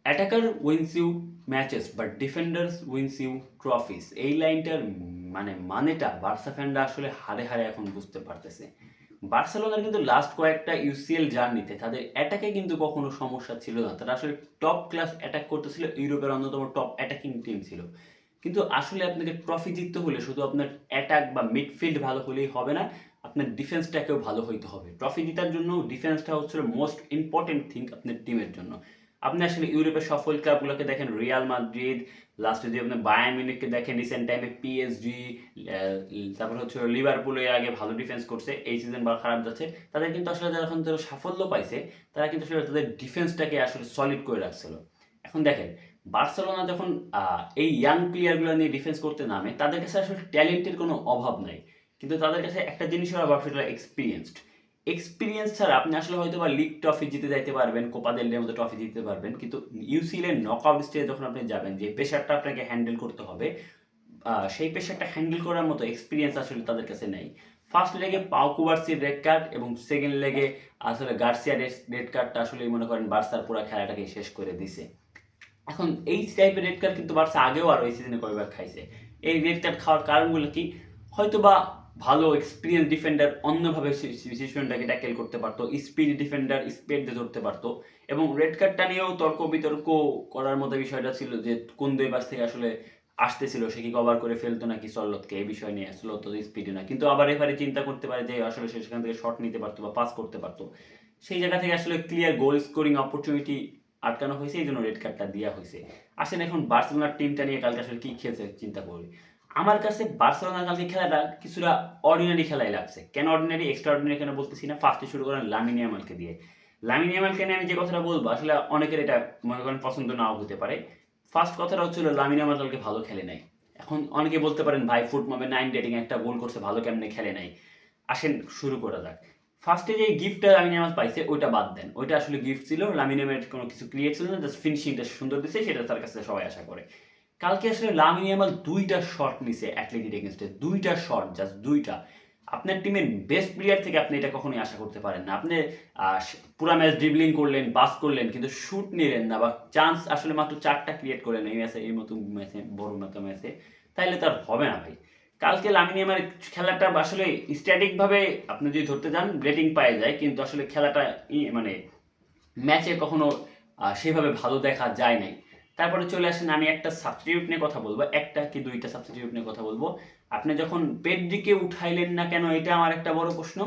Attacker wins you matches but defenders wins you trophies, এই লাইনটার মানেটা বার্সা ফ্যানরা আসলে হারে হারে এখন বুঝতে পারতেছে। বার্সেলোনার কিন্তু লাস্ট কয়েকটা ইউসিএল জার্নিতে তাদের অ্যাটাকে কিন্তু কখনো সমস্যা ছিল না, তারা আসলে টপ ক্লাস অ্যাটাক করতেছিল, ইউরোপের অন্যতম টপ অ্যাটাকিং টিম ছিল। কিন্তু আসলে আপনাকে ট্রফি জিততে হলে শুধু আপনার অ্যাটাক বা মিডফিল্ড ভালো হলেই হবে না, আপনার ডিফেন্সটাকেও ভালো হইতে হবে। ট্রফি জেতার জন্য ডিফেন্সটা হচ্ছে মোস্ট ইম্পর্টেন্ট থিং আপনার টিমের জন্য। আপনি আসলে ইউরোপের সফল ক্লাবগুলোকে দেখেন, রিয়াল মাদ্রিদ, লাস্টে যদি আপনি বায়ার্ন মিউনিখকে দেখেন, রিসেন্ট টাইমে পিএসজি, তারপর হচ্ছে লিভারপুলে আগে ভালো ডিফেন্স করছে, এই সিজন বা খারাপ যাচ্ছে, তাদের কিন্তু আসলে যখন তারা সাফল্য পাইছে তারা কিন্তু আসলে তাদের ডিফেন্সটাকে আসলে সলিড করে রাখছিল। এখন দেখেন বার্সেলোনা যখন এই ইয়াং প্লেয়ারগুলো নিয়ে ডিফেন্স করতে নামে, তাদের কাছে আসলে ট্যালেন্টের কোনো অভাব নাই, কিন্তু তাদের কাছে একটা জিনিসের অভাব, সেটা এক্সপিরিয়েন্সড। এক্সপিরিয়েন্স ছাড়া আপনি আসলে হয়তো বা লিগ ট্রফি জিতে যাইতে পারবেন, কোপা দেল রের মতো ট্রফি জিততে পারবেন, কিন্তু ইউসিএল এর নকআউট স্টেজে যখন আপনি যাবেন, যে প্রেশারটা আপনাকে হ্যান্ডেল করতে হবে, সেই প্রেশারটা হ্যান্ডেল করার মতো এক্সপিরিয়েন্স আসলে তাদের কাছে নেই। ফার্স্ট লেগে পাও কুবার্সির রেড কার্ড এবং সেকেন্ড লেগে আসলে গার্সিয়ার রেড কার্ডটা আসলে মনে করেন বার্সার পুরো খেলাটাকে শেষ করে দিছে। এখন এই টাইপের রেড কার্ড কিন্তু বার্সা আগেও আর ওই সিজনে কয়েকবার খাইছে। এই রেড কার্ড খাওয়ার কারণগুলো কি? হয়তো বা ভালো এক্সপিরিয়েন্স ডিফেন্ডার অন্যভাবে সিচুয়েশনটাকে ট্যাকেল করতে পারতো, স্পিড ডিফেন্ডার স্পিড দিয়ে ধরতে পারতো, এবং রেড কার্ডটা নিয়েও তর্ক বিতর্ক করার মতো বিষয়টা ছিল যে কোন দুই পাশ থেকে আসলে আসতেছিল, সে কি কভার করে ফেলতো নাকি সল্লতকে, এই বিষয় নিয়ে সল্লত স্পিডে না, কিন্তু আবার এবারে চিন্তা করতে পারে যে আসলে সে সেখান থেকে শট নিতে পারতো বা পাস করতে পারতো, সেই জায়গা থেকে আসলে ক্লিয়ার গোল স্কোরিং অপরচুনিটি আটকানো হয়েছে, এই জন্য রেড কার্ডটা দেওয়া হয়েছে। আসেন এখন বার্সেলোনার টিমটা নিয়ে কালকে আসলে কি খেলছে চিন্তা করি। আমার কাছে বার্সেলোনার কালকে খেলাটা কিছুটা অর্ডিনারি খেলাই লাগছে। কেন অর্ডিনারি, এক্সট্রা অর্ডিনারি কেন বলতেছি না, ফার্স্টে শুরু করেন লামিন ইয়ামালকে দিয়ে। লামিন ইয়ামালকে নিয়ে আমি যে কথাটা বলবো, আসলে অনেকের এটা মনে করেন পছন্দ নাও হতে পারে। ফার্স্ট কথাটা হচ্ছিল লামিন ইয়ামাল কালকে ভালো খেলে নাই। এখন অনেকে বলতে পারেন ভাই ফুটমবে 9 রেটিং একটা গোল করছে, ভালো কেমনে খেলে নাই। আসেন শুরু করা যাক। ফার্স্টে যে গিফটটা লামিন ইয়ামাল পাইছে ওইটা বাদ দেন, ওইটা আসলে গিফট ছিল, লামিন ইয়ামাল কোনো কিছু ক্রিয়েট ছিল না, জাস্ট ফিনিশিংটা সুন্দর দিছে, সেটা তার কাছে সবাই আশা করে। কালকে আসলে লামিন ইয়ামাল দুইটা শট নিছে অ্যাথলেটিক এগেনস্টে, দুইটা শট, জাস্ট দুইটা। আপনার টিমের বেস্ট প্লেয়ার থেকে আপনি এটা কখনোই আশা করতে পারেন না। আপনি পুরা ম্যাচ ড্রিবলিং করলেন, পাস করলেন, কিন্তু শুট নিলেন না, বা চান্স আসলে মাত্র 4টা ক্রিয়েট করলেন এই ম্যাচে, এই মতো ম্যাচে, বড় মতো ম্যাচে, তাইলে তার হবে না ভাই। কালকে লামিন ইয়ামাল খেলাটা আসলে স্ট্যাটিক ভাবে আপনি যদি ধরতে যান রেটিং পাওয়া যায়, কিন্তু আসলে খেলাটা ম্যাচে কখনো সেভাবে ভালো দেখা যায় নাই। তারপরে চলে আসেন, আমি একটা সাবস্টিটিউট নিয়ে কথা বলবো, একটা কি দুইটা সাবস্টিটিউট নিয়ে কথা বলবো। আপনি যখন পেড্রিকে উঠাইলেন না কেন, এটা আমার একটা বড় প্রশ্ন।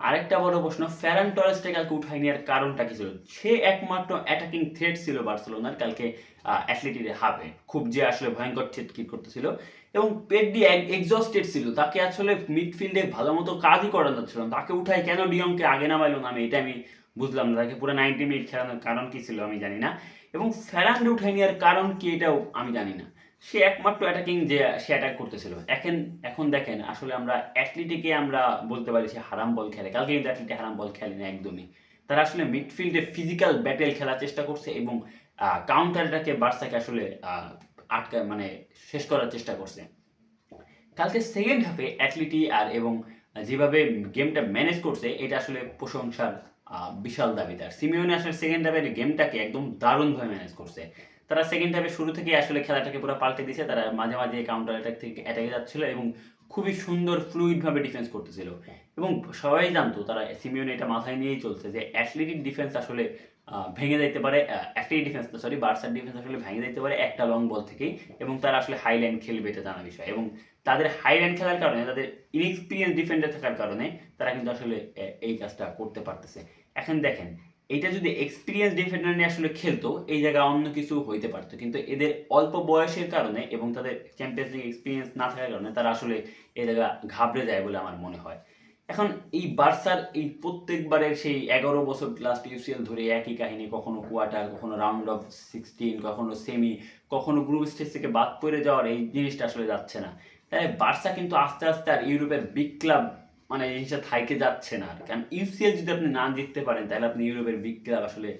আরেকটা বড় প্রশ্ন, ফেরান টরেসকে কালকে উঠাই নেওয়ার কারণটা কি ছিল? সে একমাত্র অ্যাটাকিং থ্রেট ছিল বার্সেলোনার কালকে অ্যাথলেটির হাবে, খুব যে আসলে ভয়ঙ্কর থ্রেট কি করতেছিল, এবং পেড্রি এক্সস্টেড ছিল, তাকে আসলে মিডফিল্ডে ভালো মতো কাজই করা যাচ্ছিল না, তাকে উঠাই কেন ডিয়ংকে আগে নামাইলো না, এটা আমি বুঝলাম না। তাকে পুরো 90 মিনিট খেলানোর কারণ কি ছিল আমি জানি না, এবং ফেরান্ডে উঠাই নেওয়ার কারণ কি এটাও আমি জানি না। সে একমাত্র অ্যাটাকিং যে সে অ্যাটাক করতেছিল। এখন এখন দেখেন আসলে আমরা অ্যাথলেটিকে আমরা বলতে পারি সে হারাম বল খেলে, কালকে কিন্তু অ্যাথলেটিক হারাম বল খেলে না একদমই। তারা আসলে মিডফিল্ডে ফিজিক্যাল ব্যাটেল খেলার চেষ্টা করছে, এবং কাউন্টার অ্যাটাকে বার্সাকে আসলে আটকা শেষ করার চেষ্টা করছে। কালকে সেকেন্ড হাফে অ্যাথলেটি আর এবং যেভাবে গেমটা ম্যানেজ করছে, এটা আসলে প্রশংসার বিশাল দাবিদার। সিমিওনে আসলে সেকেন্ড হাফের গেমটাকে একদম দারুণভাবে ম্যানেজ করছে। তারা সেকেন্ড হাফে শুরু থেকে আসলে খেলাটাকে পুরো পাল্টে দিয়েছে, তারা মাঝে মাঝে কাউন্টার অ্যাটাক থেকে অ্যাটাকে যাচ্ছিল এবং খুবই সুন্দর ফ্লুইডভাবে ডিফেন্স করতেছিল। এবং সবাই জানতো, তারা সিমিওনে এটা মাথায় নিয়েই চলছে যে অ্যাথলেটিক ডিফেন্স আসলে ভেঙে যাইতে পারে, অ্যাথলেটিক ডিফেন্স না সরি, বার্সার ডিফেন্স আসলে ভেঙে যাইতে পারে একটা লং বল থেকেই, এবং তারা আসলে হাই লাইন খেলবে এটা জানা বিষয়। এবং তাদের হাই লাইন খেলার কারণে, তাদের ইনএক্সপিরিয়েন্স ডিফেন্ডার থাকার কারণে তারা কিন্তু আসলে এই কাজটা করতে পারতেছে। এখন দেখেন, এইটা যদি এক্সপিরিয়েন্স ডিফেন্ডার নিয়ে আসলে খেলতো, এই জায়গায় অন্য কিছু হইতে পারতো, কিন্তু এদের অল্প বয়সের কারণে এবং তাদের চ্যাম্পিয়ন্স লিগ এক্সপিরিয়েন্স না থাকার কারণে তারা আসলে এই জায়গা ঘাবড়ে যায় বলে আমার মনে হয়। এখন এই বার্সার এই প্রত্যেকবারের সেই 11 বছর লাস্ট ইউসিএল ধরে একই কাহিনী, কখনো কোয়ার্টার, কখনো রাউন্ড অফ 16, কখনো সেমি, কখনো গ্রুপ স্টেজ থেকে বাদ পড়ে যাওয়ার এই জিনিসটা আসলে যাচ্ছে না। তাই বার্সা কিন্তু আস্তে আস্তে আর ইউরোপের বিগ ক্লাব এই জিনিসটা থাইকে যাচ্ছে না আর, কারণ ইউসিএল যদি আপনি না জিততে পারেন, তাহলে আপনি ইউরোপের বিগ ক্লাব আসলে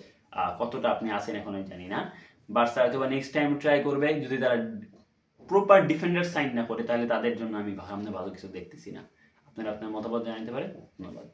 কতটা আপনি আছেন এখন আমি জানি না। বার্সা হয়তো বা নেক্সট টাইম ট্রাই করবে, যদি তারা প্রপার ডিফেন্ডার সাইন না করে, তাহলে তাদের জন্য আমি সামনে ভালো কিছু দেখতেছি না। আপনারা আপনার মতামত জানাতে পারেন। ধন্যবাদ।